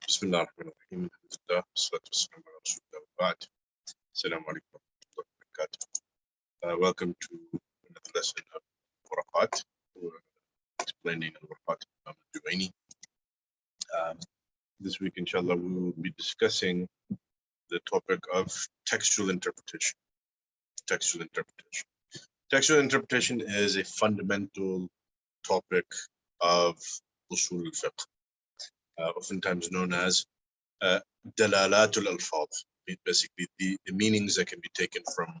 بسم الله الرحمن الرحيم الحمد لله والصلاة والسلام على رسول الله وبعد السلام عليكم ورحمة الله وبركاته. Welcome to another lesson of Waraqat. We're explaining al-Waraqat of Juwayni. This week, inshallah, we will be discussing the topic of textual interpretation. Textual interpretation. Textual interpretation is a fundamental topic of Usul al-Fiqh, oftentimes known as Dalalat al-Alfadh, basically the meanings that can be taken from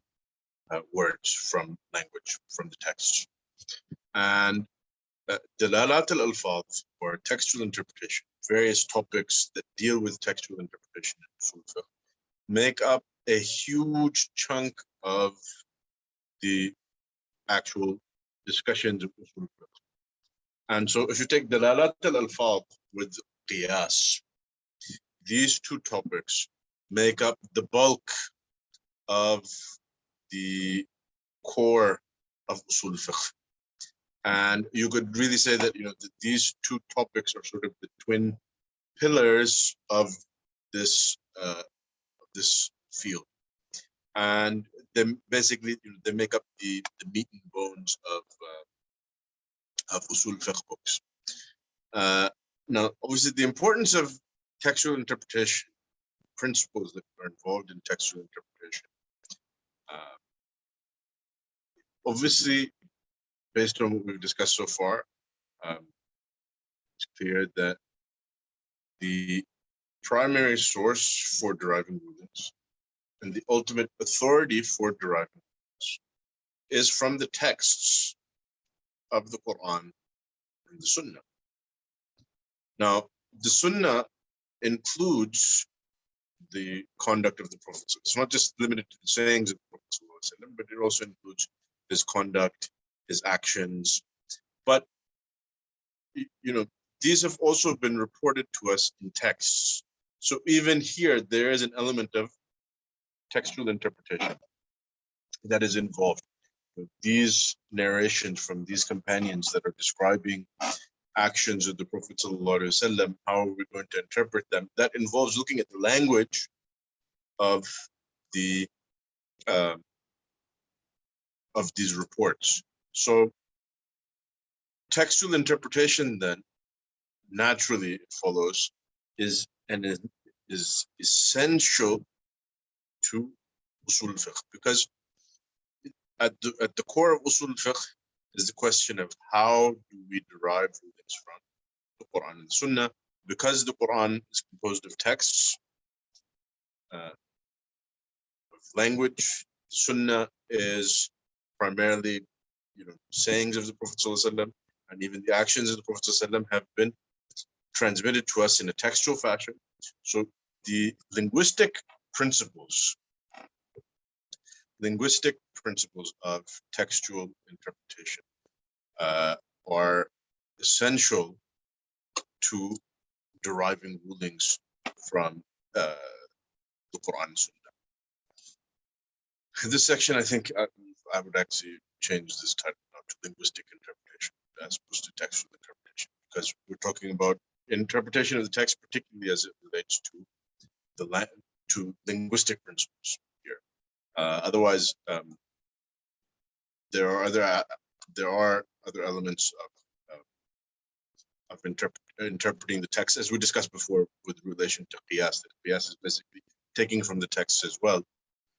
words, from language, from the text. And Dalalat al-Alfadh, or textual interpretation, various topics that deal with textual interpretation in Usul al-Fiqh, make up a huge chunk of the actual discussions of Usul al-Fiqh. And so if you take Dalalat al-Alfadh with Qiyas, these two topics make up the bulk of the core of Usul al-Fiqh. And you could really say that, that these two topics are sort of the twin pillars of this this field, and then basically they make up the meat and bones of Usul al-Fiqh books. Now, obviously, the importance of textual interpretation, principles that are involved in textual interpretation, obviously, based on what we've discussed so far, it's clear that the primary source for deriving rulings and the ultimate authority for deriving rulings is from the texts of the Qur'an and the Sunnah. Now, the Sunnah includes the conduct of the Prophet. It's not just limited to the sayings of the Prophet, but it also includes his conduct, his actions. But these have also been reported to us in texts. So even here, there is an element of textual interpretation that is involved. These narrations from these companions that are describing actions of the Prophet ﷺ, how are we going to interpret them? That involves looking at the language of the of these reports. So textual interpretation then naturally it follows is essential to Usul al-Fiqh, because at the core of Usul al-Fiqh is the question of how do we derive rulings from the Quran and the Sunnah. Because the Quran is composed of texts, of language, Sunnah is primarily sayings of the Prophet ﷺ, and even the actions of the Prophet ﷺ have been transmitted to us in a textual fashion. So the linguistic principles of textual interpretation are essential to deriving rulings from the Quran and Sunnah. This section, I think I would actually change this title now to linguistic interpretation as opposed to textual interpretation, because we're talking about interpretation of the text, particularly as it relates to linguistic principles here. Otherwise, there are other elements of interpreting the text, as we discussed before with relation to qiyas. That qiyas is basically taking from the text as well,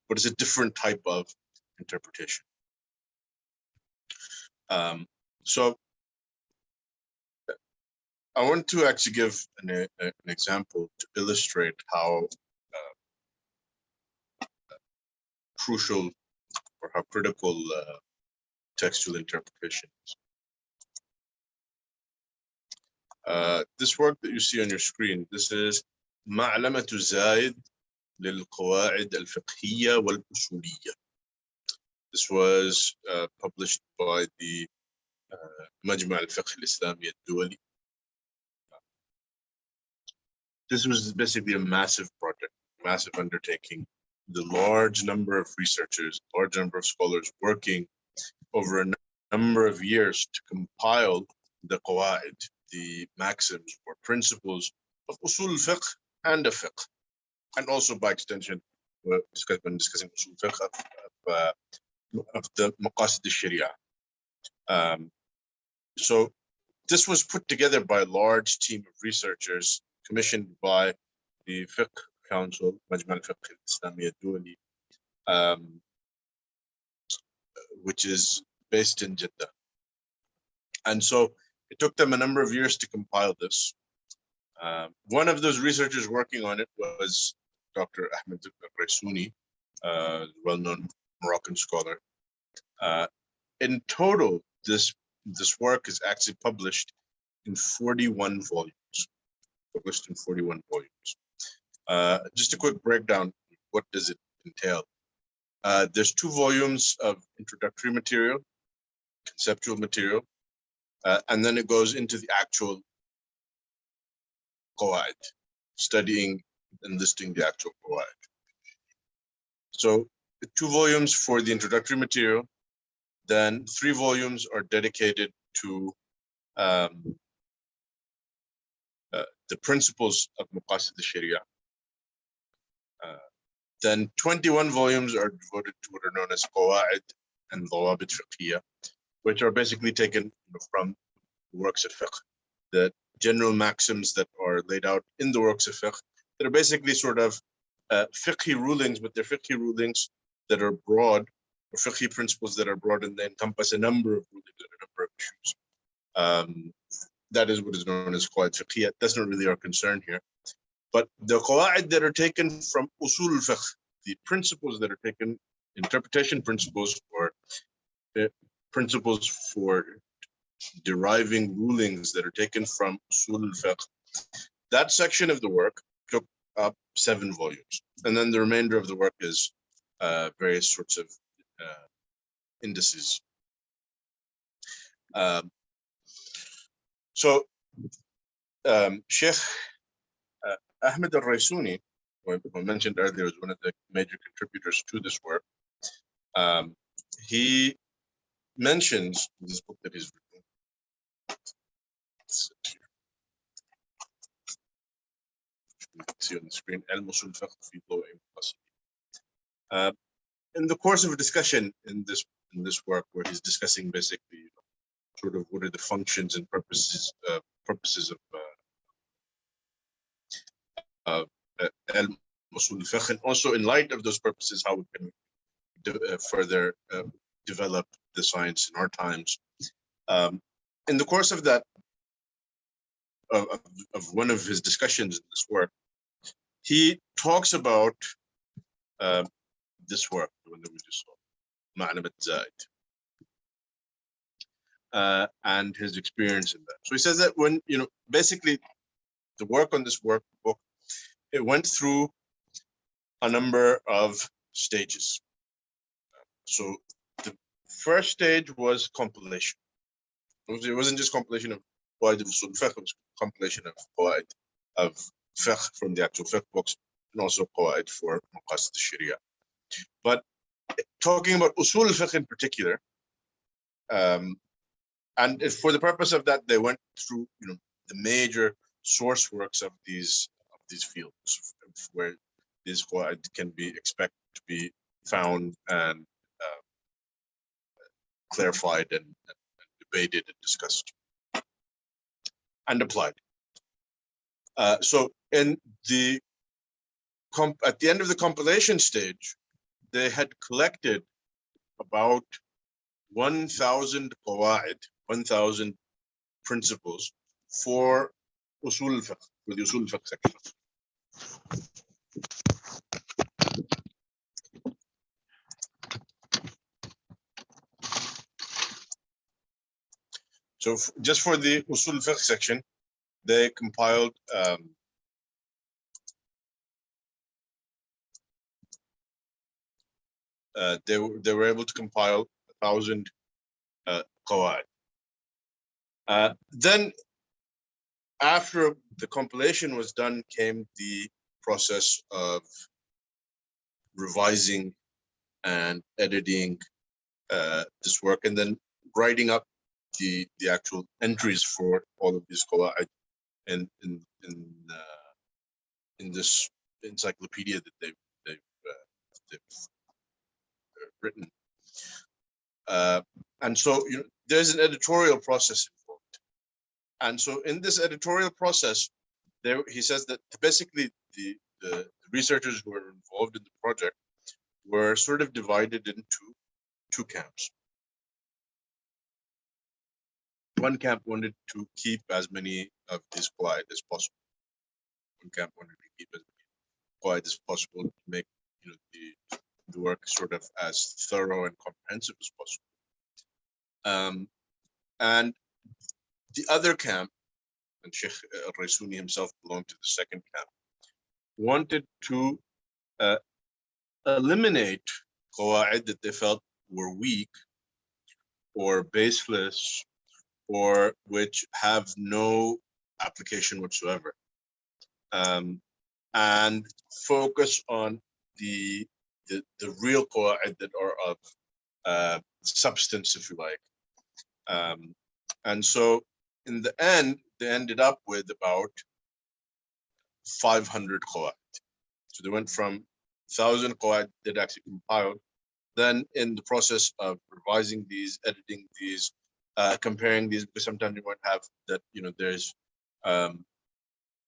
but it's a different type of interpretation. So I want to actually give an example to illustrate how crucial or how critical textual interpretation is. This work that you see on your screen, this is معلمة زايد للقواعد الفقهية والأصولية. This was published by the مجمع الفقه الإسلامي الدولي. This was basically a massive project, massive undertaking. The large number of researchers, large number of scholars working over a number of years to compile the Qawa'id, the maxims or principles of Usul al-Fiqh and of Fiqh, and also by extension, when discussing Usul al-Fiqh of the Maqasid al-Sharia. So this was put together by a large team of researchers commissioned by the Fiqh Council, Majma al-Fiqh al-Islamiyya Juwayni, which is based in Jeddah. And so it took them a number of years to compile this. One of those researchers working on it was Dr. Ahmad al-Raysuni, well-known Moroccan scholar. In total, this work is actually published in 41 volumes. Published in 41 volumes. Just a quick breakdown, what does it entail? There's 2 volumes of introductory material, conceptual material, and then it goes into the actual Qawa'id, studying and listing the actual Qawa'id. So 2 volumes for the introductory material, then 3 volumes are dedicated to the principles of Maqasid al-Sharia. Then 21 volumes are devoted to what are known as Qawa'id and Dawabit Fiqhiyya, which are basically taken from works of fiqh, the general maxims that are laid out in the works of fiqh that are basically sort of fiqhi rulings, but they're fiqhi rulings that are broad, or fiqhi principles that are broad, and they encompass a number of rulings and a number of issues. That is what is known as Qawa'id Fiqhiyya. That's not really our concern here. But the Qawa'id that are taken from Usul al-Fiqh, the principles that are taken, interpretation principles, or principles for deriving rulings that are taken from Usul al-Fiqh, that section of the work took up 7 volumes. And then the remainder of the work is various sorts of indices. So Sheikh Ahmad al-Raysuni, who I mentioned earlier, is one of the major contributors to this work. He mentions in this book that he's written. You can see on the screen, Al-Usul al-Fiqh fi Dawi al-Qasidi. In the course of a discussion in this work, where he's discussing basically sort of what are the functions and purposes of Usul al-Fiqh, and also in light of those purposes, how we can further develop the science in our times. In the course of that, of one of his discussions in this work, he talks about this work, the one that we just saw, Ma'na al-Zaid, and his experience in that. So he says that when, basically the work on this book, it went through a number of stages. So the first stage was compilation. It wasn't just compilation of Qawa'id of Usul al-Fiqh, it was compilation of Qawa'id of Fiqh from the actual Fiqh books, and also Qawa'id for Maqasid al-Sharia. But talking about Usul al-Fiqh in particular, and for the purpose of that, they went through the major source works of these fields, where these Qawa'id can be expected to be found and clarified and debated and discussed and applied. So at the end of the compilation stage, they had collected about 1,000 Qawa'id, 1,000 principles for Usul al-Fiqh, for the Usul al-Fiqh section. So just for the Usul al-Fiqh section, they compiled they were able to compile 1,000 Qawa'id. Then after the compilation was done came the process of revising and editing this work, and then writing up the actual entries for all of these Qawa'id in this encyclopedia that they've written. And so there's an editorial process involved. And so in this editorial process, he says that basically the researchers who were involved in the project were sort of divided into two camps. One camp wanted to keep as many of these qawa'id as possible. One camp wanted to keep as many qawa'id as possible to make the work sort of as thorough and comprehensive as possible. And the other camp, and Sheikh al-Raysuni himself belonged to the second camp, wanted to eliminate qawa'id that they felt were weak or baseless or which have no application whatsoever, and focus on the real qawa'id that are of substance, if you like. And so in the end, they ended up with about 500 qawa'id. So they went from 1,000 qawa'id that actually compiled. Then in the process of revising these, editing these, comparing these, because sometimes you might have that, there's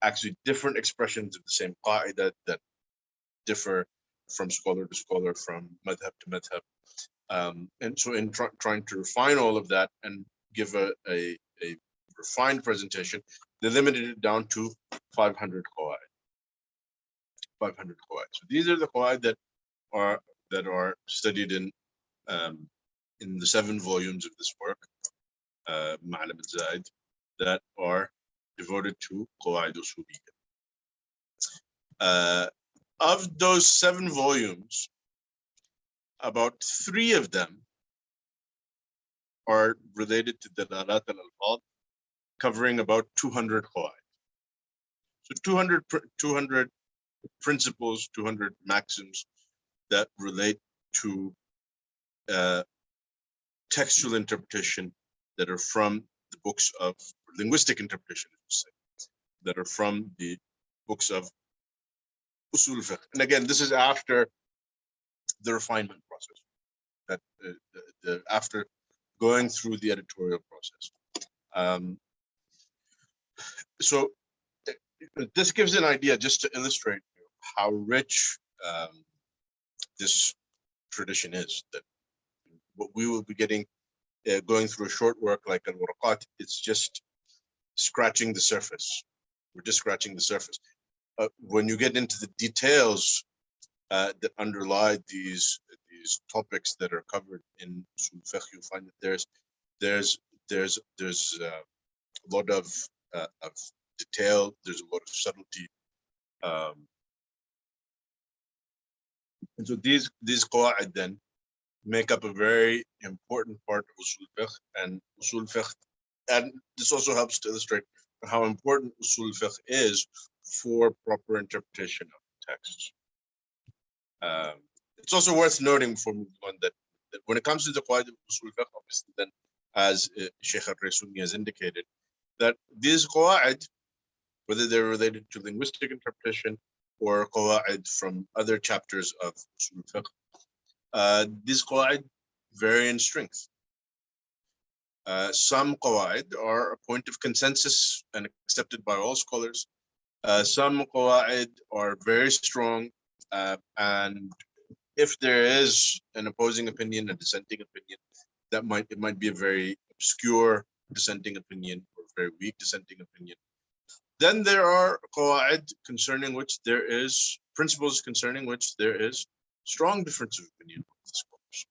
actually different expressions of the same qa'idah that differ from scholar to scholar, from madhab to madhab. And so in trying to refine all of that and give a refined presentation, they limited it down to 500 qawa'id. 500 qawa'id. So these are the qawa'id that are studied in the 7 volumes of this work, Ma'alim al-Zaid, that are devoted to Qawa'id Usuliyya. Of those 7 volumes, about 3 of them are related to Dalalat al-Alfadh, covering about 200 qawa'id. So 200 principles, 200 maxims that relate to textual interpretation that are from the books of linguistic interpretation, that are from the books of Usul al-Fiqh. And again, this is after the refinement process, that after going through the editorial process. So this gives an idea, just to illustrate how rich this tradition is, that what we will be getting going through a short work like al-Waraqat, it's just scratching the surface. We're just scratching the surface. When you get into the details that underlie these topics that are covered in Usul al-Fiqh, you'll find that there's a lot of detail, there's a lot of subtlety, and so these qawa'id then make up a very important part of Usul al-Fiqh, and Usul al-Fiqh, and this also helps to illustrate how important Usul al-Fiqh is for proper interpretation of texts. It's also worth noting before moving on that when it comes to the qawa'id of Usul al-Fiqh, obviously then, as Sheikh al-Raysuni has indicated, that these qawa'id, whether they're related to linguistic interpretation or qawa'id from other chapters of Usul al-Fiqh, these qawa'id vary in strength. Some qawa'id are a point of consensus and accepted by all scholars. Some qawa'id are very strong, and if there is an opposing opinion, a dissenting opinion, it might be a very obscure dissenting opinion or very weak dissenting opinion. Then there are qawa'id concerning which there is principles concerning which there is strong difference of opinion with the scholars.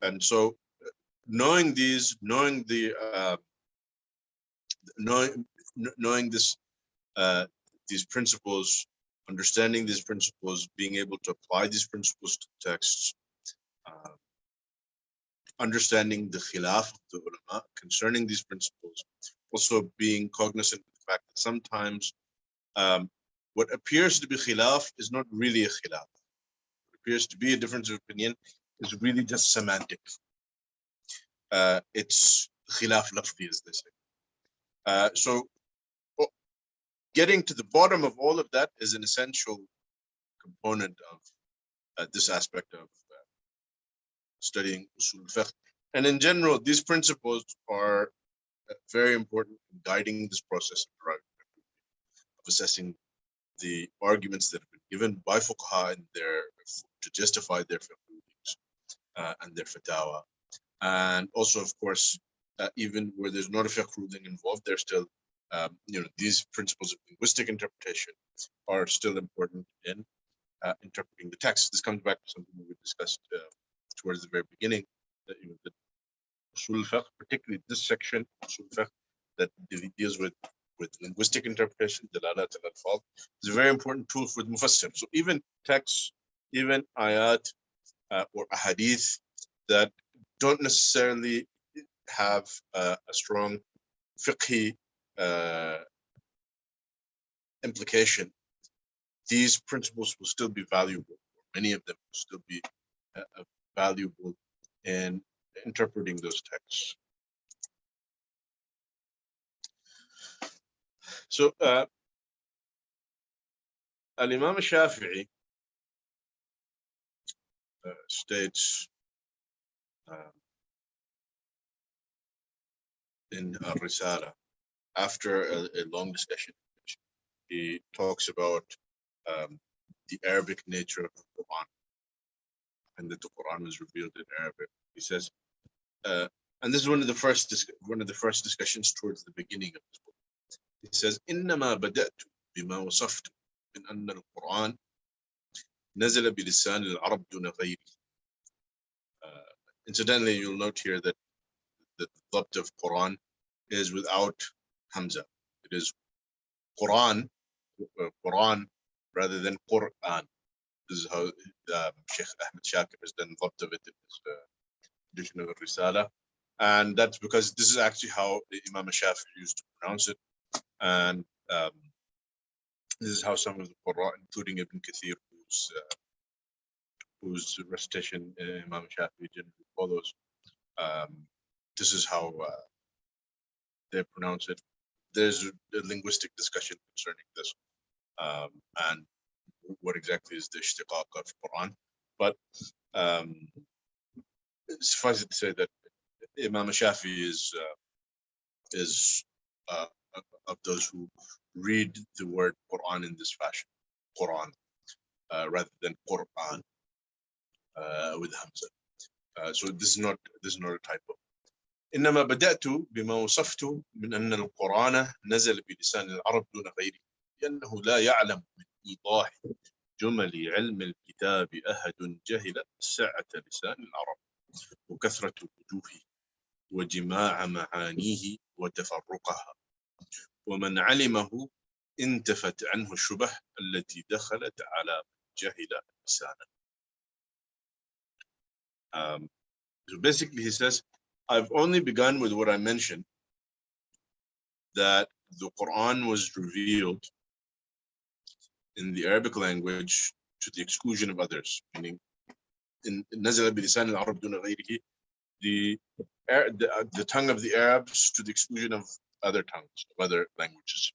And so knowing these, knowing this, these principles, understanding these principles, being able to apply these principles to texts, understanding the khilaf of the ulama concerning these principles, also being cognizant of the fact that sometimes what appears to be khilaf is not really a khilaf. What appears to be a difference of opinion is really just semantic. It's khilaf lafzi, as they say. So getting to the bottom of all of that is an essential component of this aspect of studying Usul al-Fiqh. And in general, these principles are very important in guiding this process of assessing the arguments that have been given by fuqaha in to justify their fiqh rulings and their fatawa. And also, of course, even where there's not a fiqh ruling involved, there's still, these principles of linguistic interpretation are still important in interpreting the text. This comes back to something we discussed towards the very beginning, that the Usul al-Fiqh, particularly this section, Usul al-Fiqh, that deals with linguistic interpretation, Dalalat al-Alfadh, is a very important tool for the mufassir. So even texts, even ayat or ahadith that don't necessarily have a strong fiqhi implication, these principles will still be valuable. Many of them will still be valuable in interpreting those texts. So Al-Imam Shafi'i states in al-Risala, after a long discussion, he talks about the Arabic nature of the Qur'an, and that the Qur'an was revealed in Arabic. He says, and this is one of the first discussions towards the beginning of this book. He says, إنما بدأت بما وصفت من أن القرآن نزل بلسان العرب دون غيره. Incidentally, you'll note here that the dhabt of Quran is without Hamza. It is Quran rather than Qur'an. This is how Sheikh Ahmad Shakir has done dhabt of it in his edition of Risala. And that's because this is actually how Imam Shafi'i used to pronounce it. And this is how some of the Qur'an, including Ibn Kathir, whose recitation Imam Shafi'i generally follows, this is how they pronounce it. There's a linguistic discussion concerning this, and what exactly is the ishtiqaq of Quran. But suffice it to say that Imam Shafi'i is of those who read the word Quran in this fashion, Quran, rather than Qur'an with Hamza. So this is not a typo. إنما بدأت بما وصفت من أن القرآن نزل بلسان العرب دون غيره لأنه لا يعلم من إيضاح جمل علم الكتاب أحد جهل سعة لسان العرب وكثرة وجوهه وجماع معانيه وتفرقها، ومن علمه انتفت عنه الشبه التي دخلت على من جهل لسانه. So basically he says, I've only begun with what I mentioned, that the Quran was revealed in the Arabic language to the exclusion of others, meaning in نزل بلسان العرب دون غيره, the tongue of the Arabs to the exclusion of other tongues, of other languages.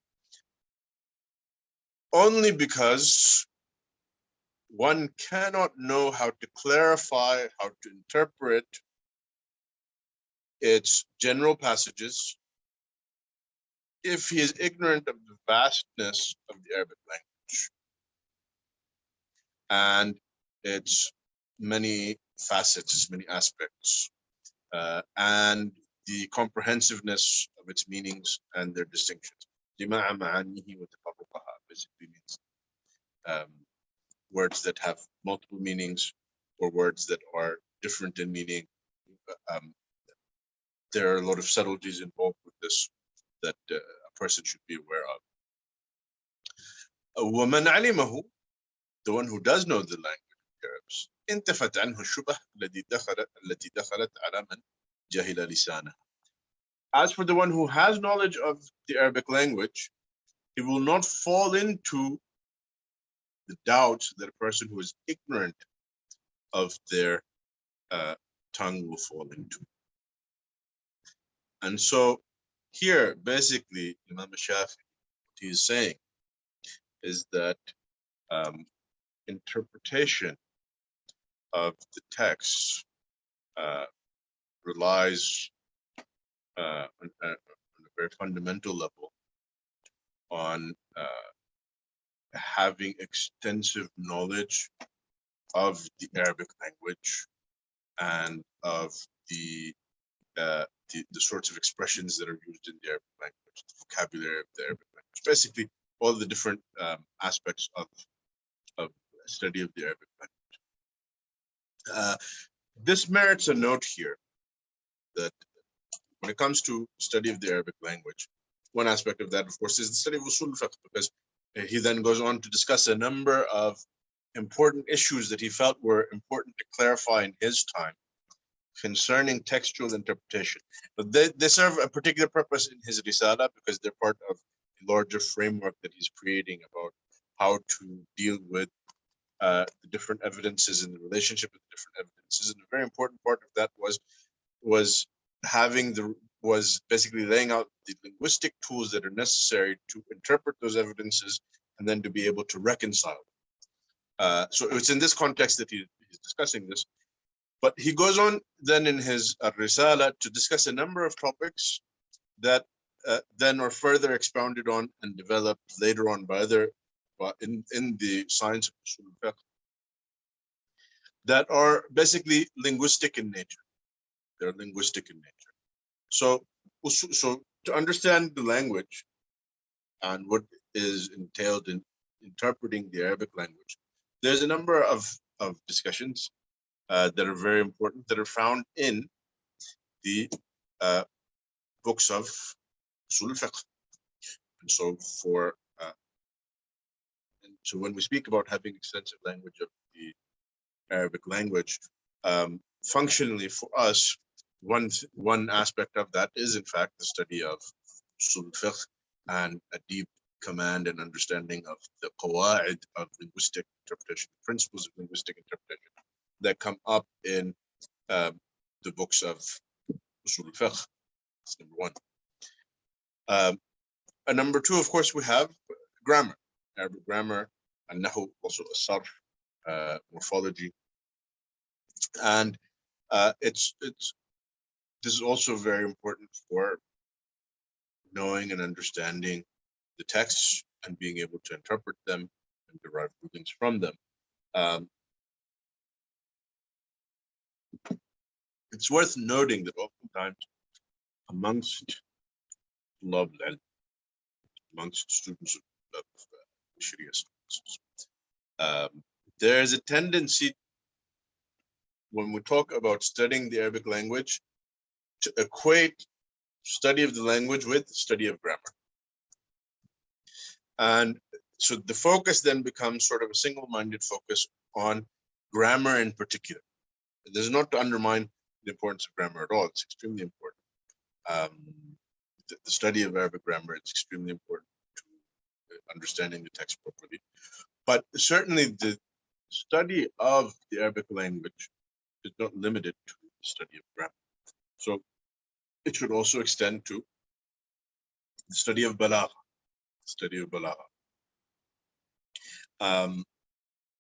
Only because one cannot know how to clarify, how to interpret its general passages if he is ignorant of the vastness of the Arabic language and its many facets, many aspects, and the comprehensiveness of its meanings and their distinctions. Basically means words that have multiple meanings or words that are different in meaning. There are a lot of subtleties involved with this that a person should be aware of. وَمَنْ عَلِمَهُ, the one who does know the language of the Arabs, انتفت عنه الشبه التي دخلت على من جهل لسانه. As for the one who has knowledge of the Arabic language, he will not fall into the doubts that a person who is ignorant of their tongue will fall into. And so here, basically, Imam Shafi, what he's saying is that interpretation of the text relies on a very fundamental level on having extensive knowledge of the Arabic language and of the sorts of expressions that are used in the Arabic language, the vocabulary of the Arabic language, basically all the different aspects of study of the Arabic language. This merits a note here that when it comes to study of the Arabic language, one aspect of that, of course, is the study of Usul al-Fiqh, because he then goes on to discuss a number of important issues that he felt were important to clarify in his time concerning textual interpretation. But they serve a particular purpose in his Risala because they're part of a larger framework that he's creating about how to deal with the different evidences and the relationship of the different evidences. And a very important part of that was basically laying out the linguistic tools that are necessary to interpret those evidences and then to be able to reconcile them. So it's in this context that he's discussing this. But he goes on then in his Risala to discuss a number of topics that then are further expounded on and developed later on by other in the science of Usul al-Fiqh that are basically linguistic in nature. They're linguistic in nature. So to understand the language and what is entailed in interpreting the Arabic language, there's a number of discussions that are very important that are found in the books of Usul al-Fiqh. And so so when we speak about having extensive language of the Arabic language, functionally for us, one aspect of that is in fact the study of Usul al-Fiqh and a deep command and understanding of the Qawa'id of linguistic interpretation, principles of linguistic interpretation that come up in the books of Usul al-Fiqh. That's number one. And number two, of course, we have grammar, Arabic grammar, and nahu, also as-sarf, morphology. And this is also very important for knowing and understanding the texts and being able to interpret them and derive rulings from them. It's worth noting that oftentimes amongst students of Sharia sciences, there is a tendency when we talk about studying the Arabic language to equate study of the language with study of grammar. And so the focus then becomes sort of a single-minded focus on grammar in particular. This is not to undermine the importance of grammar at all. It's extremely important. The study of Arabic grammar is extremely important to understanding the text properly. But certainly the study of the Arabic language is not limited to the study of grammar. So it should also extend to the study of balagha. And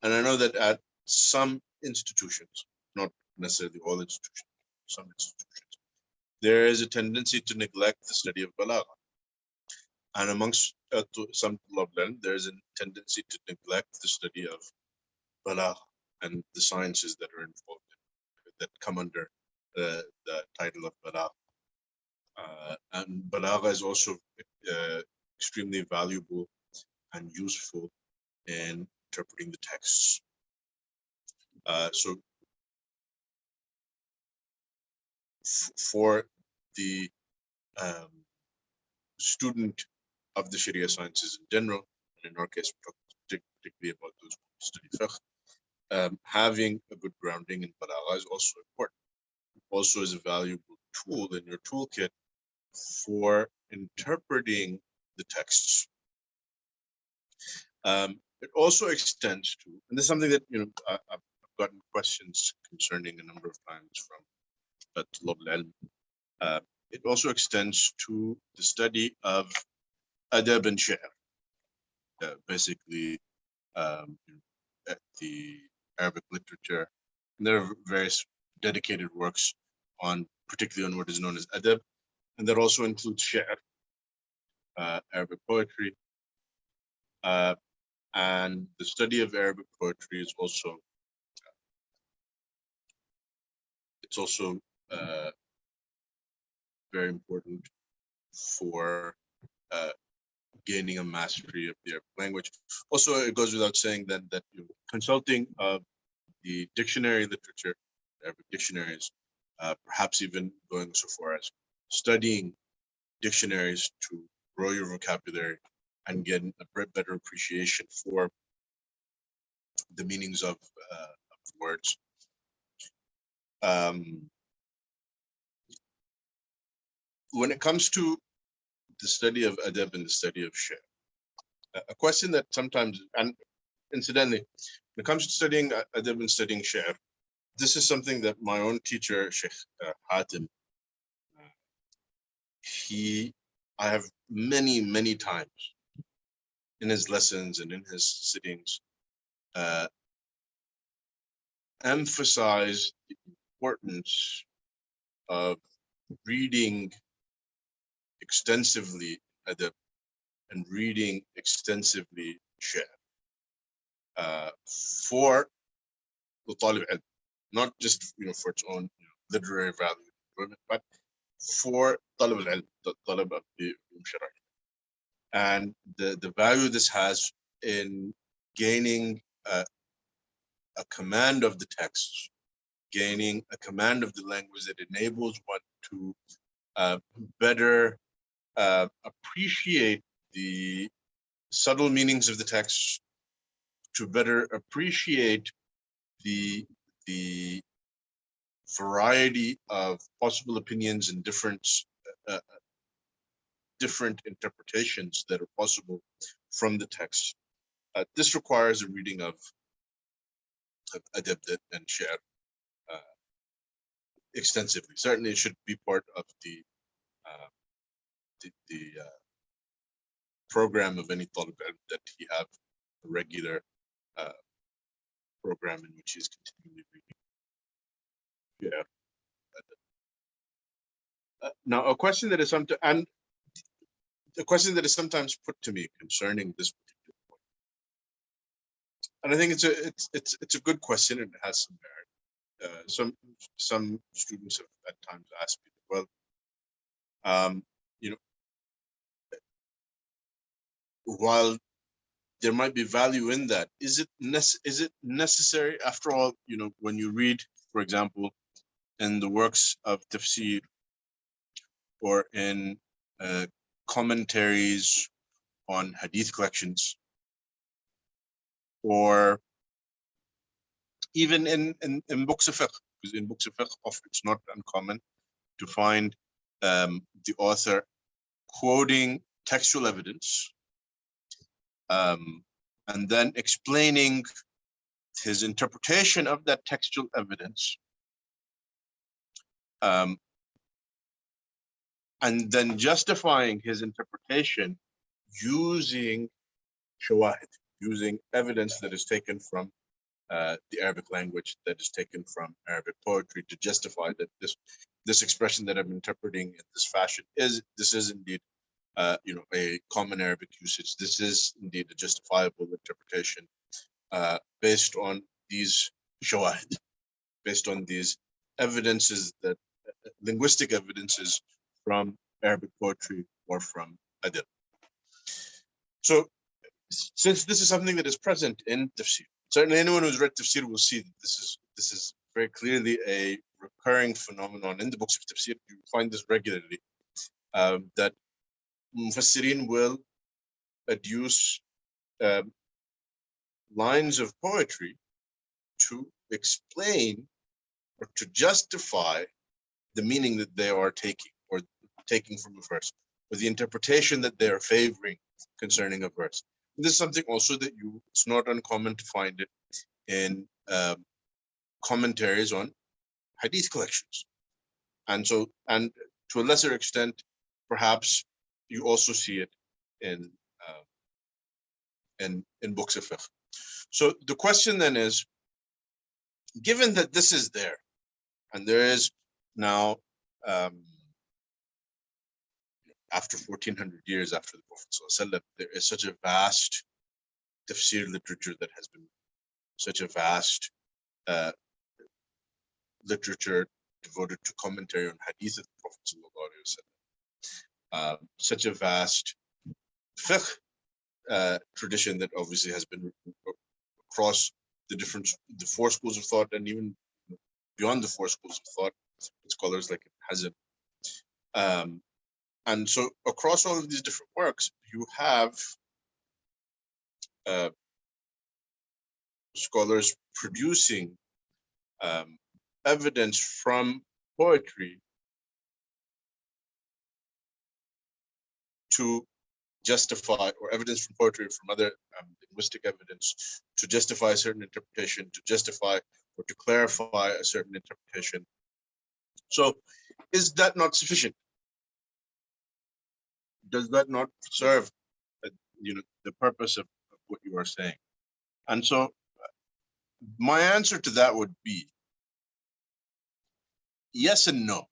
I know that at some institutions, not necessarily all institutions, some institutions, there is a tendency to neglect the study of balagha. And amongst some Tulab, there is a tendency to neglect the study of balagha and the sciences that are involved in, that come under the title of balagha. And balagha is also extremely valuable and useful in interpreting the texts. So for the student of the Sharia sciences in general, and in our case, we're talking particularly about those who study fiqh, having a good grounding in balagha is also important. It also is a valuable tool in your toolkit for interpreting the texts. It also extends to, and this is something that I've gotten questions concerning a number of times from Tulab al-Ilm. it also extends to the study of adab and shi'r, basically the Arabic literature. And there are various dedicated works on, particularly on what is known as adab, and that also includes shi'r, Arabic poetry, and the study of Arabic poetry is also very important for gaining a mastery of the Arabic language. Also, it goes without saying that consulting of the dictionary literature, Arabic dictionaries, perhaps even going so far as studying dictionaries to grow your vocabulary and get a better appreciation for the meanings of words. When it comes to the study of adab and the study of shi'r, a question that sometimes, and incidentally, when it comes to studying adab and studying shi'r, this is something that my own teacher, Sheikh Hatim, I have many times in his lessons and in his sittings emphasize the importance of reading extensively adab and reading extensively shi'r for the talib ilm, not just for its own literary value, but for talib al-ilm, the talib of the shari. And the value this has in gaining a command of the text, gaining a command of the language that enables one to better appreciate the subtle meanings of the text, to better appreciate the variety of possible opinions and different interpretations that are possible from the text. This requires a reading of adab and shi'r extensively. Certainly, it should be part of the program of any talib ilm that he have a regular program in which he is continually reading shi'r. Now, a question that is sometimes put to me concerning this particular point, and I think it's a good question and it has some merit. Some students have at times asked me, well, while there might be value in that, is it necessary? After all, when you read, for example, in the works of tafsir or in commentaries on hadith collections, or even in books of fiqh, because in books of fiqh, often it's not uncommon to find the author quoting textual evidence and then explaining his interpretation of that textual evidence, and then justifying his interpretation using shawahid, using evidence that is taken from the Arabic language, that is taken from Arabic poetry, to justify that this expression that I'm interpreting in this fashion is indeed a common Arabic usage. This is indeed a justifiable interpretation based on these shawahid, based on these evidences, that linguistic evidences from Arabic poetry or from adab. So, since this is something that is present in tafsir, certainly anyone who's read tafsir will see that this is very clearly a recurring phenomenon in the books of tafsir. You find this regularly, that mufassirin will adduce lines of poetry to explain or to justify the meaning that they are taking, or taking from a verse, or the interpretation that they are favoring concerning a verse. And this is something also that it's not uncommon to find it in commentaries on hadith collections. And to a lesser extent, perhaps you also see it in books of fiqh. So the question then is, given that this is there, and there is now, after 1400 years after the Prophet ﷺ, there is such a vast tafsir literature that has been, such a vast literature devoted to commentary on hadith of the Prophet ﷺ, such a vast fiqh tradition that obviously has been across the four schools of thought, and even beyond the four schools of thought, scholars like Hazm. And so across all of these different works, you have scholars producing evidence from poetry to justify, or evidence from poetry from other linguistic evidence to justify a certain interpretation, to justify or to clarify a certain interpretation. So is that not sufficient? Does that not serve the purpose of what you are saying? And so my answer to that would be yes and no.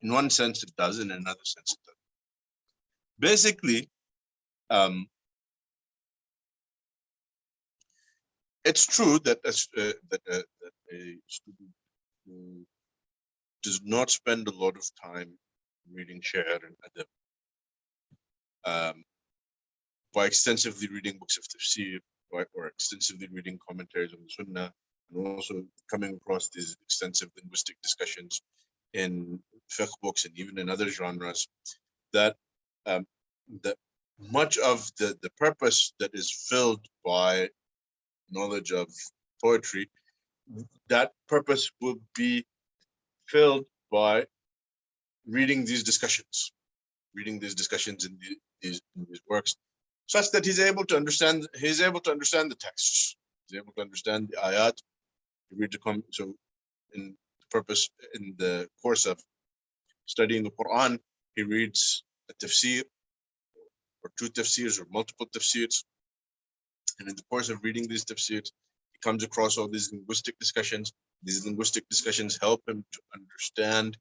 In one sense it does, and in another sense it doesn't. Basically, it's true that a student who does not spend a lot of time reading Sha'r and Adab, by extensively reading books of tafsir, or extensively reading commentaries on the Sunnah, and also coming across these extensive linguistic discussions in fiqh books and even in other genres, that much of the purpose that is filled by knowledge of poetry, that purpose will be filled by reading these discussions in these works, such that he's able to understand the texts, he's able to understand the ayat. So in the course of studying the Qur'an, he reads a tafsir, or two tafsirs, or multiple tafsirs, and in the course of reading these tafsirs, he comes across all these linguistic discussions. These linguistic discussions help him to understand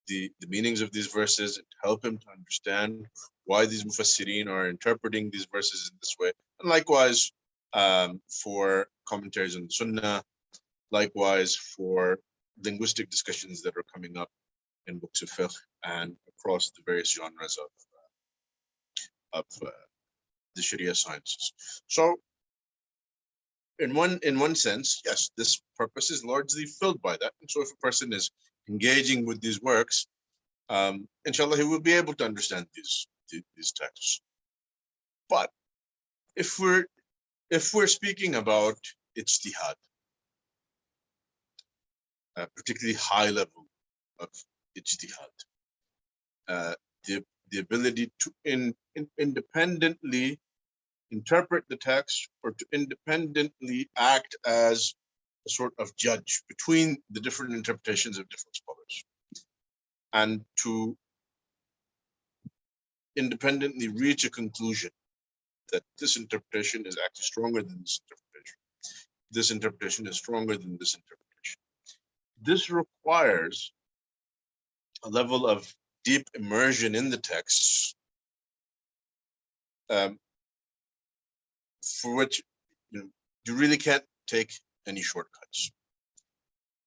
the meanings of these verses, and help him to understand why these mufassirin are interpreting these verses in this way. And likewise, for commentaries on the Sunnah, likewise for linguistic discussions that are coming up in books of fiqh and across the various genres of the Sharia sciences. So in one sense, yes, this purpose is largely filled by that. And so if a person is engaging with these works, inshallah, he will be able to understand these texts. But if we're speaking about ijtihad, particularly high level of ijtihad, the ability to independently interpret the text, or to independently act as a sort of judge between the different interpretations of different scholars, and to independently reach a conclusion that this interpretation is actually stronger than this interpretation. This interpretation is stronger than this interpretation. This requires a level of deep immersion in the texts, for which you really can't take any shortcuts.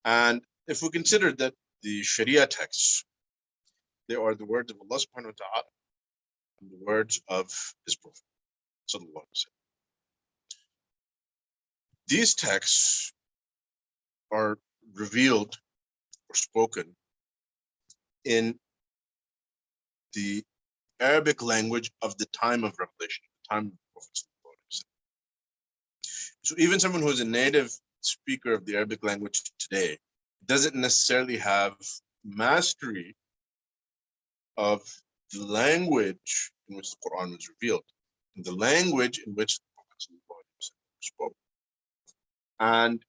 And if we consider that the Sharia texts, they are the words of Allah subhanahu wa ta'ala and the words of His Prophet sallallahu alaihi wasallam. These texts are revealed or spoken in the Arabic language of the time of revelation, the time of the Prophet sallallahu alaihi wasallam. So even someone who is a native speaker of the Arabic language today doesn't necessarily have mastery of the language in which the Quran was revealed, the language in which the Prophet spoke. And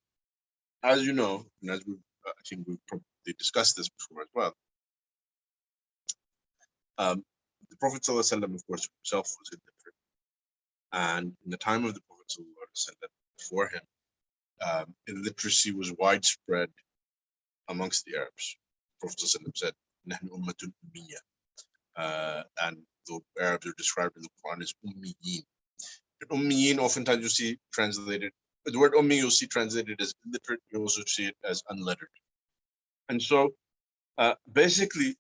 as you know, and as I think we've probably discussed this before as well, The Prophet ﷺ, of course, himself was illiterate, and in the time of the Prophet ﷺ, before him, illiteracy was widespread amongst the Arabs. The Prophet ﷺ said, "Nahnu ummatun ummiyya," and the Arabs are described in the Quran as ummiyin. Ummiyin, oftentimes you see translated, the word ummi you'll see translated as illiterate, you also see it as unlettered. And so basically,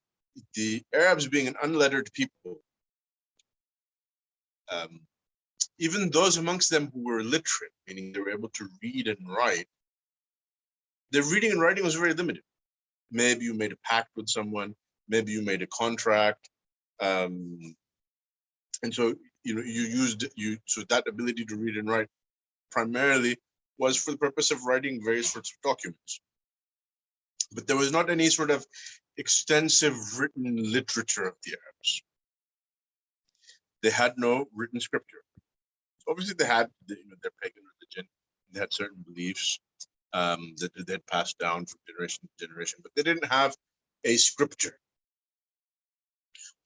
the Arabs being an unlettered people, even those amongst them who were literate, meaning they were able to read and write, their reading and writing was very limited. Maybe you made a pact with someone, maybe you made a contract, and so so that ability to read and write primarily was for the purpose of writing various sorts of documents. But there was not any sort of extensive written literature of the Arabs. They had no written scripture. Obviously, they had their pagan religion. They had certain beliefs that they had passed down from generation to generation, but they didn't have a scripture.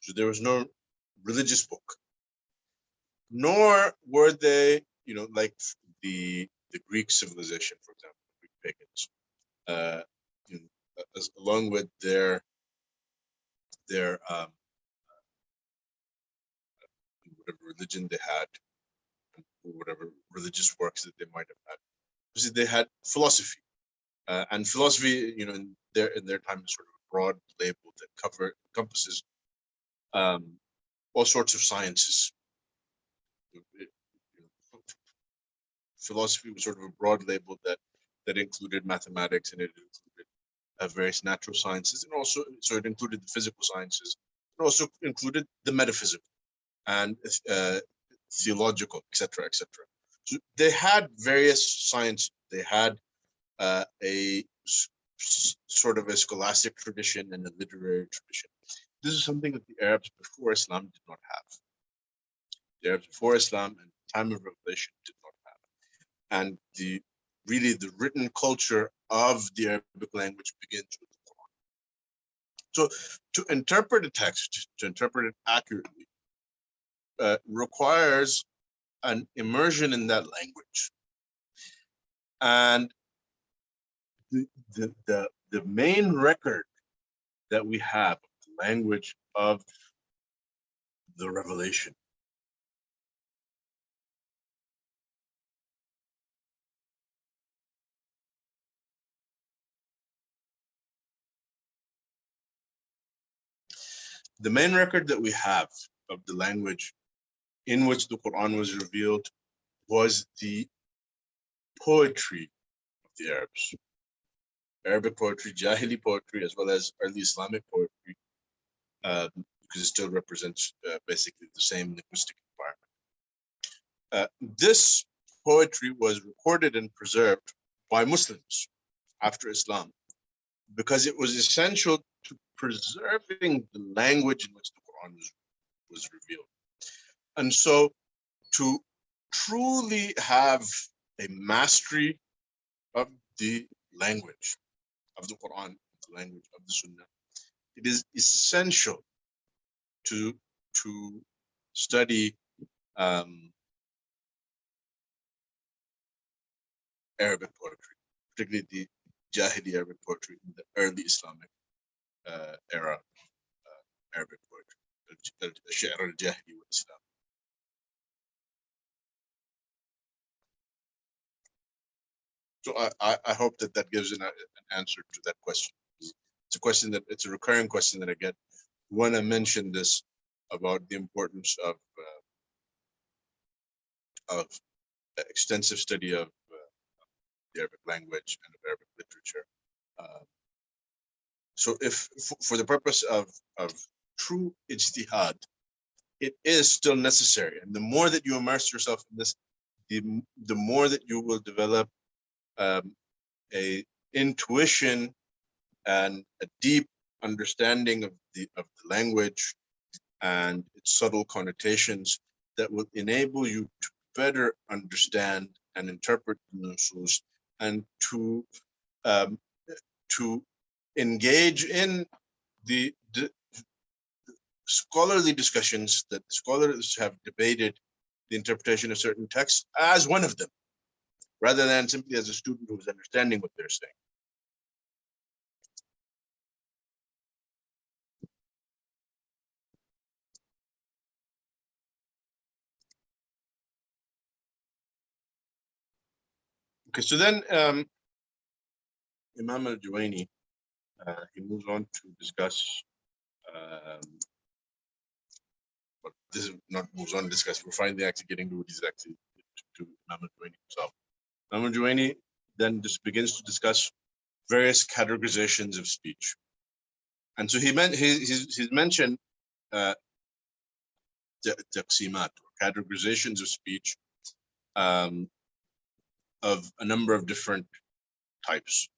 So there was no religious book. Nor were they, like the Greek civilization, for example, Greek pagans, along with their whatever religion they had, or whatever religious works that they might have had. Because they had philosophy, and philosophy, in their time, is sort of a broad label that encompasses all sorts of sciences. Philosophy was sort of a broad label that included mathematics, and it included various natural sciences, and also so it included the physical sciences. It also included the metaphysical and theological, etc., etc. So they had various science. They had a sort of a scholastic tradition and a literary tradition. This is something that the Arabs before Islam did not have. The Arabs before Islam and the time of revelation did not have. And the written culture of the Arabic language begins with the Quran. So to interpret a text, to interpret it accurately, requires an immersion in that language. And the main record that we have of the language of the revelation that we have of the language in which the Quran was revealed was the poetry of the Arabs. Arabic poetry, Jahili poetry, as well as early Islamic poetry, because it still represents basically the same linguistic environment. This poetry was recorded and preserved by Muslims after Islam, because it was essential to preserving the language in which the Quran was revealed. And so to truly have a mastery of the language of the Quran, the language of the Sunnah, it is essential to study Arabic poetry, particularly the Jahili Arabic poetry in the early Islamic era Arabic poetry, al-Shi'r al-Jahili wal-Islam. So I hope that gives an answer to that question. It's a question it's a recurring question that I get when I mention this about the importance of extensive study of the Arabic language and of Arabic literature. So if for the purpose of true ijtihad, it is still necessary. And the more that you immerse yourself in this, the more that you will develop a intuition and a deep understanding of the language and its subtle connotations that will enable you to better understand and interpret the nusus, and to engage in the scholarly discussions that scholars have debated the interpretation of certain texts as one of them, rather than simply as a student who's understanding what they're saying. Okay, so then Imam al-Juwayni, he moves on to discuss, but this is not moves on to discuss, we're finally actually getting to what he's actually to Imam al-Juwayni himself. Imam al-Juwayni then just begins to discuss various categorizations of speech. And so he's mentioned taqsimat, or categorizations of speech, of a number of different types.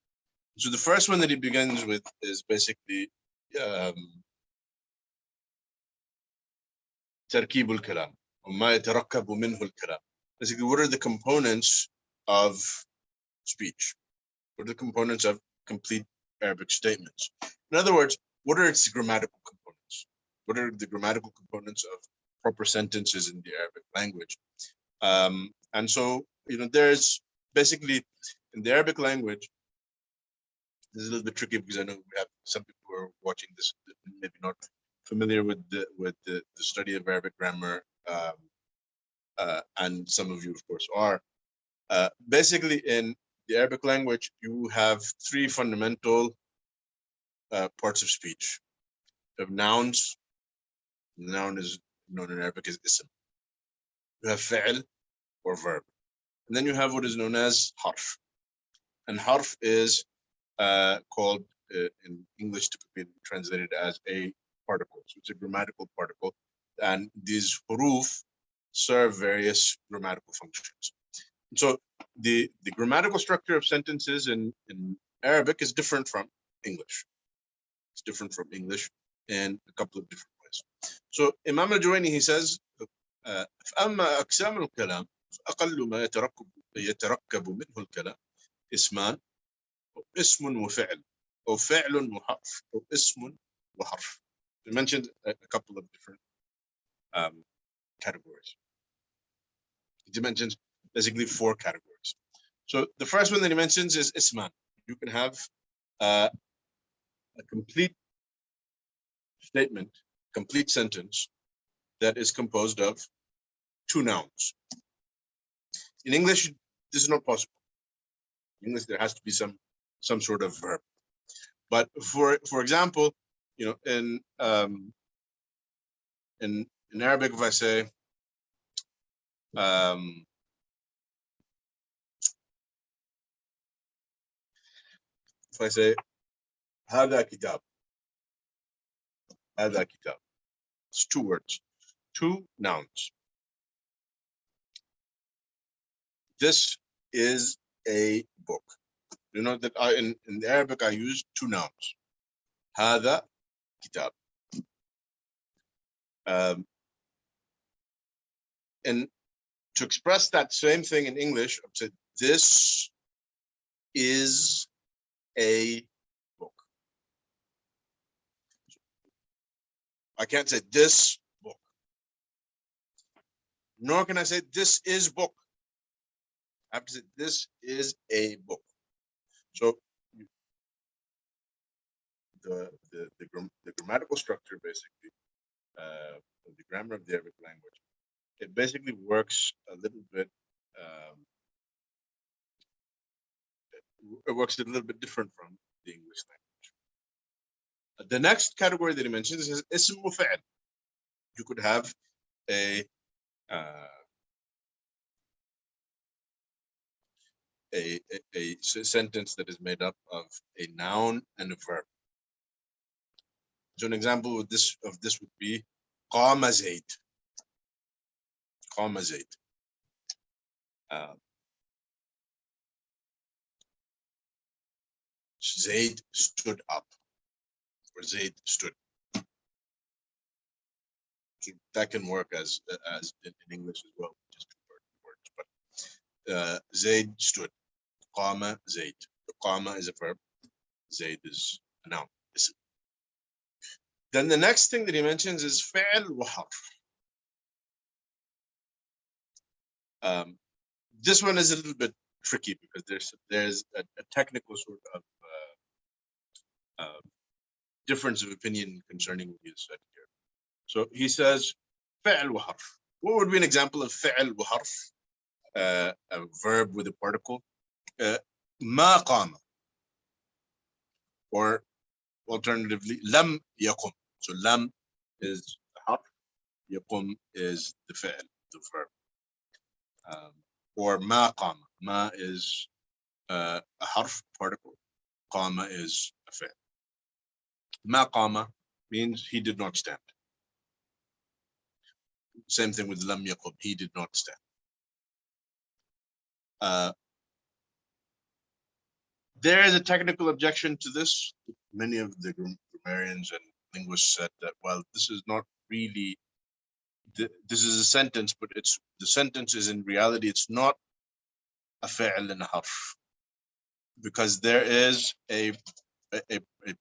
So the first one that he begins with is basically تركيب الكلام وما يتركب منه الكلام. Basically, what are the components of speech? What are the components of complete Arabic statements? In other words, what are its grammatical components? What are the grammatical components of proper sentences in the Arabic language? And so, there's basically, in the Arabic language, this is a little bit tricky because I know we have some people who are watching this maybe not familiar with the study of Arabic grammar, and some of you, of course, are. Basically, in the Arabic language, you have three fundamental parts of speech. You have nouns. The noun is known in Arabic as ism. You have fi'l, or verb. And then you have what is known as harf. And harf is called in English typically translated as a particle. So it's a grammatical particle. And these huruf serve various grammatical functions. So the grammatical structure of sentences in Arabic is different from English. It's different from English in a couple of different ways. So Imam al-Juwayni, he says, فأما أقسام الكلام فأقل ما يتركب منه الكلام اسمان أو اسم وفعل أو فعل وحرف أو اسم وحرف. We mentioned a couple of different categories. He mentions basically 4 categories. So the first one that he mentions is isman. You can have a complete statement, complete sentence that is composed of 2 nouns. In English, this is not possible. In English, there has to be some sort of verb. But for example, in Arabic, if I say هذا كتاب, هذا كتاب, it's 2 words, 2 nouns. This is a book. You know that in the Arabic I use 2 nouns. هذا كتاب. And to express that same thing in English, I said this is a book. I can't say this book, nor can I say this is book. I have to say this is a book. So the grammatical structure, basically, the grammar of the Arabic language, it basically works a little bit. It works a little bit different from the English language. The next category that he mentions is ism wa fi'l. You could have a sentence that is made up of a noun and a verb. So an example of this would be قام زيد. قام زيد. Zaid stood up, or Zaid stood. So that can work as in English as well, just 2 words. But Zaid stood. Qama Zaid. The qama is a verb. Zaid is a noun. Then the next thing that he mentions is fi'l wa harf. This one is a little bit tricky because there's a technical sort of difference of opinion concerning what he said here. So he says fi'l wa harf. What would be an example of fi'l wa harf? A verb with a particle. Ma qama. Or alternatively, lam yaqum. So lam is the harf, yaqum is the fi'l, the verb. Or ma qama. Ma is a harf, particle. Qama is a fi'l. Ma qama means he did not stand. Same thing with lam yaqum, he did not stand. There is a technical objection to this. Many of the grammarians and linguists said that, well, this is not really, this is a sentence, but it's the sentence is in reality, it's not a fi'l and a harf, because there is a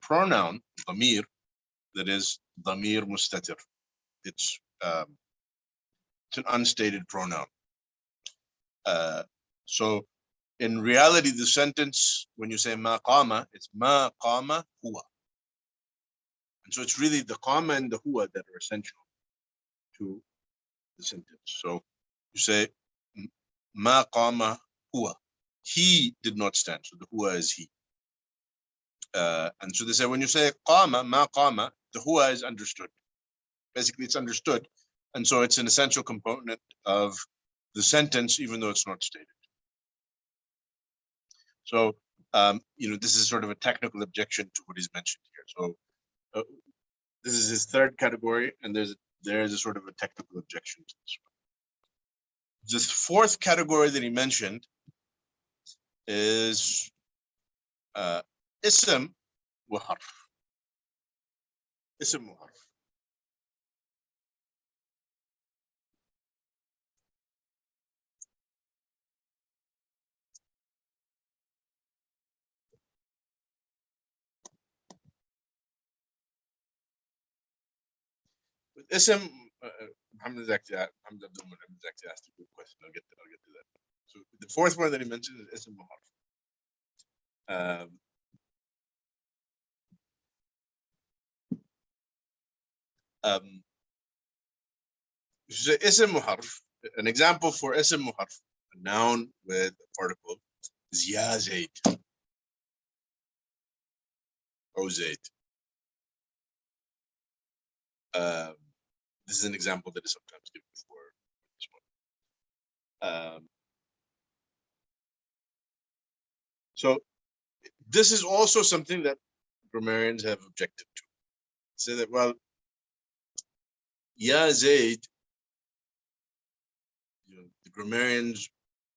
pronoun, dhamir, that is dhamir mustatir. It's an unstated pronoun. So in reality, the sentence, when you say ma qama, it's ma qama huwa. And so it's really the qama and the huwa that are essential to the sentence. So you say ma qama huwa. He did not stand. So the huwa is he. And so they say when you say qama, ma qama, the huwa is understood. Basically, it's understood. And so it's an essential component of the sentence, even though it's not stated. So, this is sort of a technical objection to what he's mentioned here. So this is his third category, and there is a sort of a technical objection to this one. This fourth category that he mentioned is ism wa harf. Ism wa harf. With ism, Muhammad actually asked a good question. I'll get to that. So the fourth one that he mentioned is ism wa harf. So ism wa harf, an example for ism wa harf, a noun with a particle, is ya Zayd or Zayd. This is an example that is sometimes given for this one. So this is also something that grammarians have objected to. Say that, well, ya Zayd, the grammarians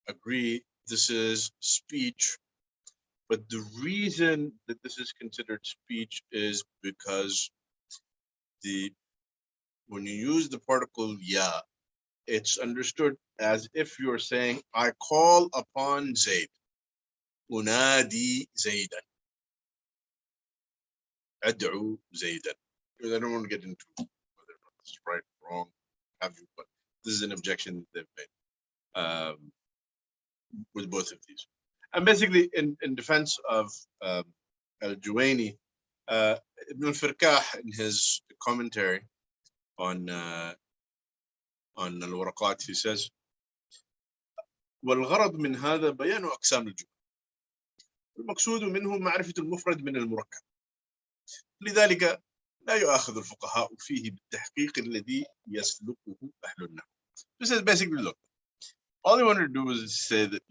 agree this is speech, but the reason that this is considered speech is because when you use the particle ya, it's understood as if you're saying, I call upon Zayd. Unadi Zaydan. Ad'u Zaydan. I don't want to get into whether or not this is right or wrong, have you, but this is an objection they've made with both of these. And basically, in defense of al-Juwayni, Ibn al-Firkah, in his commentary on al-Waraqat, he says, والغرض من هذا بيان أقسام الجمل المقصود منه معرفة المفرد من المركب لذلك لا يؤاخذ الفقهاء فيه بالتحقيق الذي يسلكه أهل النحو. This is basically, look, all they want to do is say that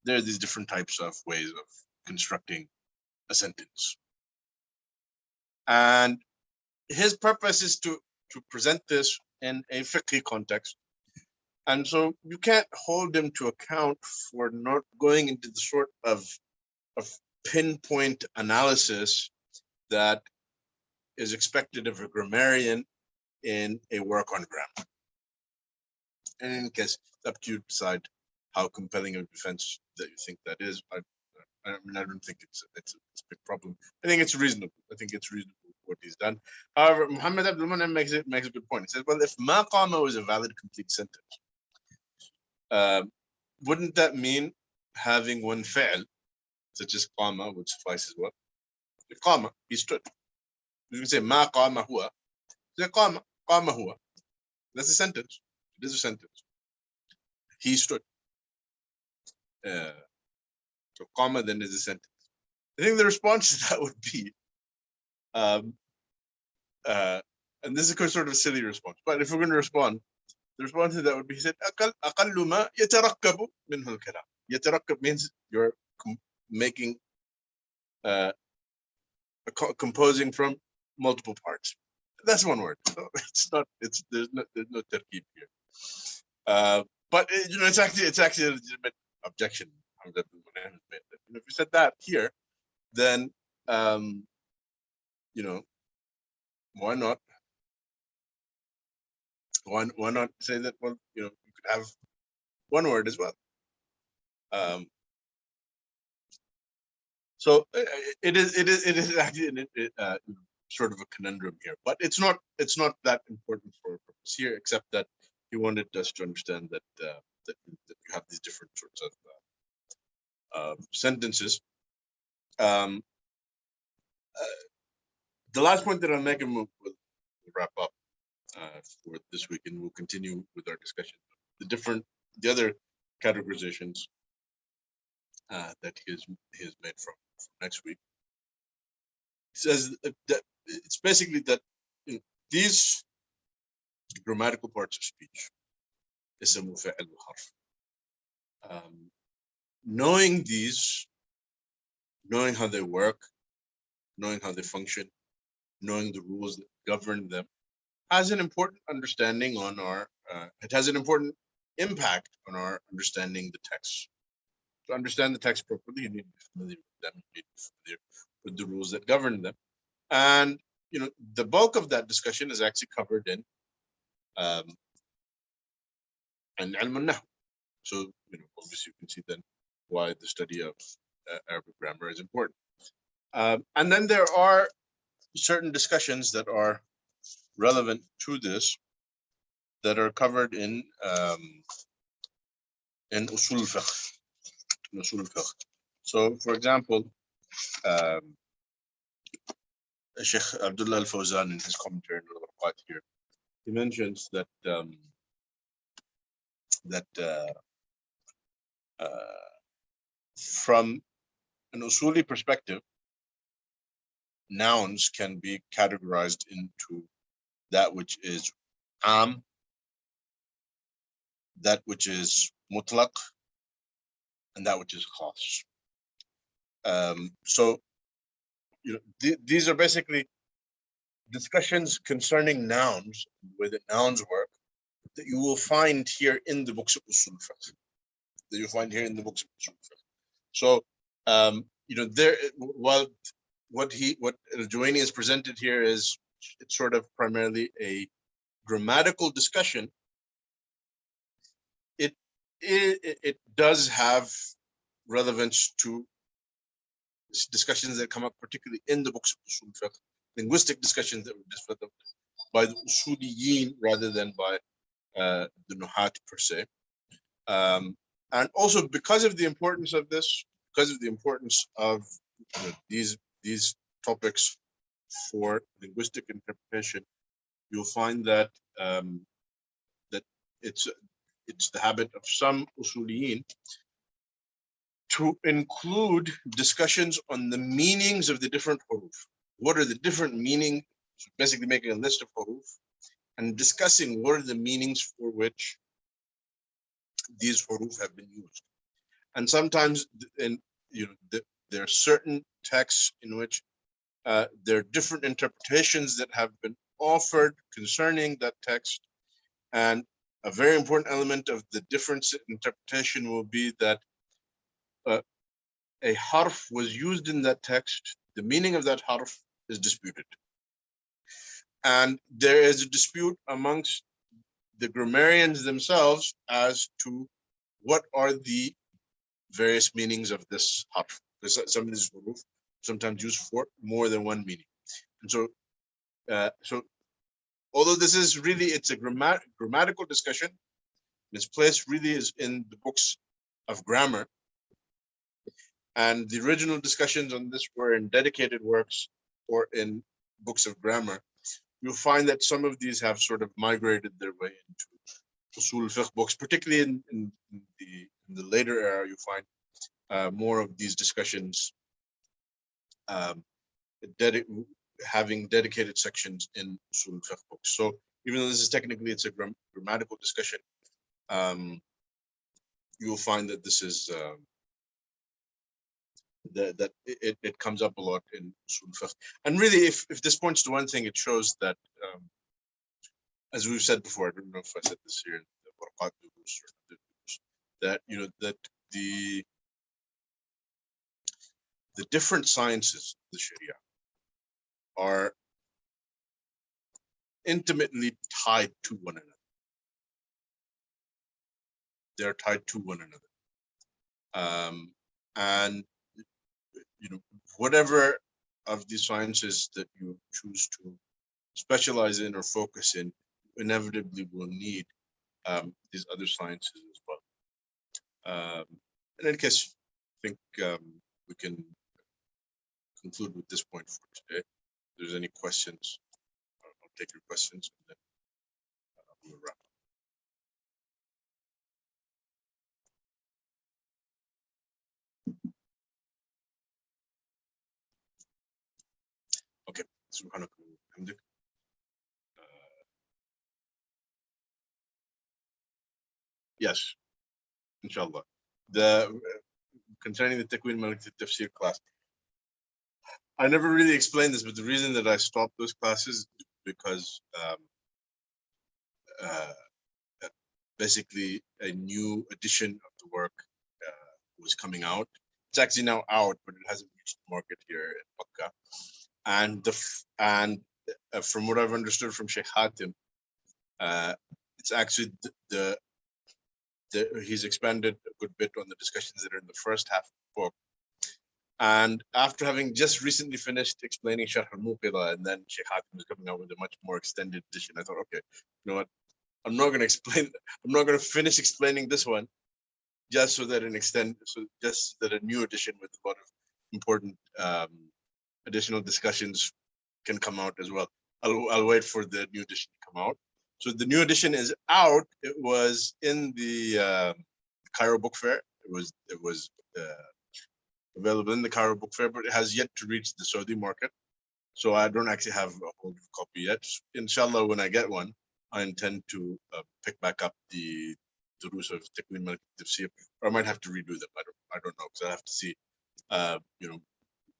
there are these different types of ways of constructing a sentence, and his purpose is to present this in a fiqh context. And so you can't hold them to account for not going into the sort of pinpoint analysis that is expected of a grammarian in a work on grammar. And in case, it's up to you to decide how compelling a defense that you think that is. I mean, I don't think it's a big problem. I think it's reasonable. I think it's reasonable what he's done. However, Muhammad Abdul Munim makes a good point. He says, well, if ma qama was a valid complete sentence, wouldn't that mean having one fi'l, such as qama, would suffice as well? If qama, he stood. You can say ma qama huwa. Say qama huwa. That's a sentence. It is a sentence. He stood. So qama then is a sentence. I think the response to that would be, and this is a sort of a silly response, but if we're going to respond, the response to that would be, he said, أقل ما يتركب منه الكلام. يتركب means you're making, composing from multiple parts. That's one word. So it's not. There's no tarkib here. But it's actually a legitimate objection. If you said that here, then why not? Why not say that? Well, you could have one word as well. So it is actually sort of a conundrum here, but it's not that important for a purpose here, except that he wanted us to understand that that you have these different sorts of sentences. The last point that I'll make, and we'll wrap up for this week, and we'll continue with our discussion. The other categorizations that he has made from next week. He says that it's basically that these grammatical parts of speech, ism, fi'l, harf, knowing these, knowing how they work, knowing how they function, knowing the rules that govern them, has an important understanding on our, it has an important impact on our understanding the text. To understand the text properly, you need to be familiar with them, you need to be familiar with the rules that govern them. And the bulk of that discussion is actually covered in ilm al-Nahw. So obviously you can see then why the study of Arabic grammar is important. And then there are certain discussions that are relevant to this that are covered in Usul al-Fiqh. So, for example, Sheikh Abdullah al-Fawzan in his commentary on al-Waraqat here, he mentions that from an Usuli perspective, nouns can be categorized into that which is am, that which is mutlaq, and that which is khas. So these are basically discussions concerning nouns, where the nouns work, that you will find here in the books of Usul Fiqh. So there, while what al-Juwayni has presented here is it's sort of primarily a grammatical discussion, it does have relevance to discussions that come up particularly in the books of Usul Fiqh, linguistic discussions that were discussed by the Usuliyin rather than by the Nuhat per se. And also because of the importance of this, because of the importance of these topics for linguistic interpretation, you'll find that that it's the habit of some Usuliyin to include discussions on the meanings of the different huruf. What are the different meanings? So basically making a list of huruf and discussing what are the meanings for which these huruf have been used. And sometimes there are certain texts in which there are different interpretations that have been offered concerning that text. And a very important element of the difference in interpretation will be that a harf was used in that text, the meaning of that harf is disputed. And there is a dispute amongst the grammarians themselves as to what are the various meanings of this harf. Some of these huruf sometimes used for more than one meaning. And so So although this is really, it's a grammatical discussion, its place really is in the books of grammar. And the original discussions on this were in dedicated works or in books of grammar. You'll find that some of these have sort of migrated their way into Usul al-Fiqh books, particularly in the later era. You find more of these discussions um, having dedicated sections in Usul al-Fiqh books. So even though this is technically, it's a grammatical discussion, you'll find that this is that it comes up a lot in Usul al-Fiqh. And really, if this points to one thing, it shows that, as we've said before, I don't know if I said this here in the Waraqat, that that the different sciences of the Sharia are intimately tied to one another. They're tied to one another, and whatever of these sciences that you choose to specialize in or focus in, inevitably will need these other sciences as well. In any case, I think we can conclude with this point for today. If there's any questions, I'll take your questions and then we'll wrap up. Okay. Yes, inshallah. Concerning the Takwin Malik Tafsir class, I never really explained this, but the reason that I stopped those classes is because basically a new edition of the work was coming out. It's actually now out, but it hasn't reached the market here in Makkah. And from what I've understood from Sheikh Hatim, it's actually he's expanded a good bit on the discussions that are in the first half of the book. And after having just recently finished explaining Sharh al-Muqidha, and then Sheikh Hatim is coming out with a much more extended edition, I thought, okay, you know what? I'm not going to finish explaining this one just so that just that a new edition with a lot of important additional discussions can come out as well. I'll wait for the new edition to come out. So the new edition is out. It was in the Cairo Book Fair. It was available in the Cairo Book Fair, but it has yet to reach the Saudi market. So I don't actually have a hold of a copy yet. Inshallah, when I get one, I intend to pick back up the rules of Takwin Malik Tafsir, or I might have to redo them. I don't know, because I have to see,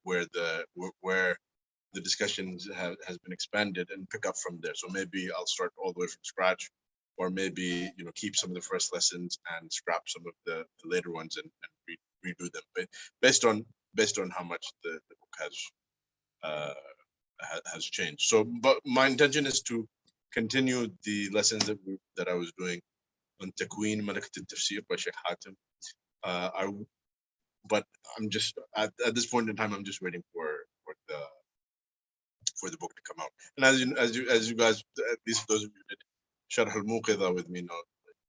where the discussions has been expanded and pick up from there. So maybe I'll start all the way from scratch, or maybe keep some of the first lessons and scrap some of the later ones and redo them, but based on how much the book has changed. So, but my intention is to continue the lessons that I was doing on Takwin Malakat al-Tafsir by Sheikh Hatim. But I'm just at this point in time, I'm just waiting for the book to come out. And as you guys, at least those of you who did Sharh al-Muqidha with me know,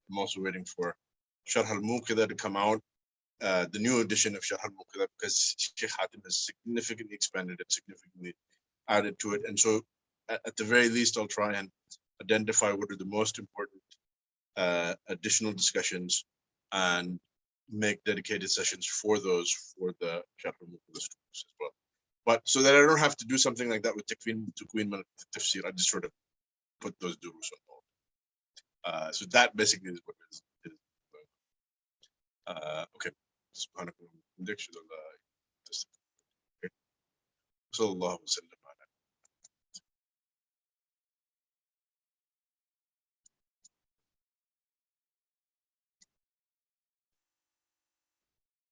I'm also waiting for Sharh al-Muqidha to come out, the new edition of Sharh al-Muqidha, because Sheikh Hatim has significantly expanded it, significantly added to it. And so at the very least, I'll try and identify what are the most important additional discussions and make dedicated sessions for those for the Sharh al-Muqidha students as well. But so that I don't have to do something like that with Takwin Tafsir, I just sort of put those durus on hold. So that basically is what it is. Okay. سبحانك اللهم وبحمدك اشهد ان لا اله الا انت استغفرك. صلى الله وسلم